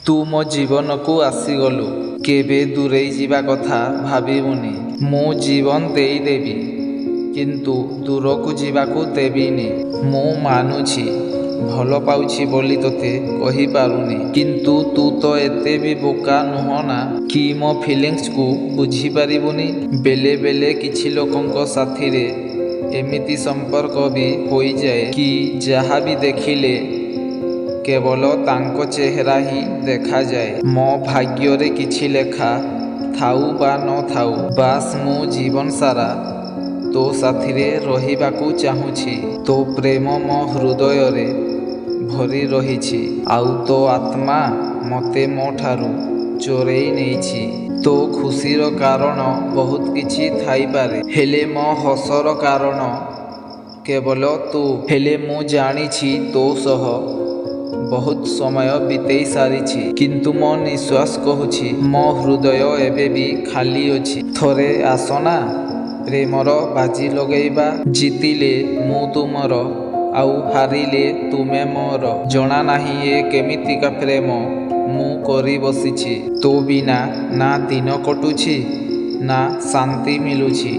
तू मो जीवन को आसीगलु केबे दूरेई जीवा कथा भाविबुनी। मु जीवन देदेवी किंतु दूर को जीवाकू देविनी। मु मानुछि भल पाउछि बोली तोते कहि पारुनी, किंतु तू तो एते भी बोका नुह ना कि मो फिलिंग्स को बुझी पारिबुनी। बेले बेले किछि लोकंक साथी रे एमिति संपर्क भी होई जाए कि जहा भी देखिले केवल तांको चेहरा ही देखा जाए। मो भाग्य रे किछि लेखा थाउ बा न थाउ, बास मु जीवन सारा तो साथी रे रहिबाकू चाहूछि। तो प्रेम मो हृदय रे भरी रहिछि, आउ तो आत्मा मते मो ठारू चोरेई नेइछि। तो खुशीर कारण बहुत किछि थाई पारे, हेले मो हसर कारण केवल तू। हेले मु जानिछि तो सह बहुत समय बितेई सारिछि, किंतु मो निश्वास कहुछि मो हृदय एबे भी खाली अछि। थरे आसना प्रेमर बाजी लगेइबा, जितिले मु तुमर आउ हारिले तुमे मोर। जना नाही ए केमितिका प्रेम मु करी बसिछि। तो बिना ना दिन कटुछि ना शांति मिलुछि।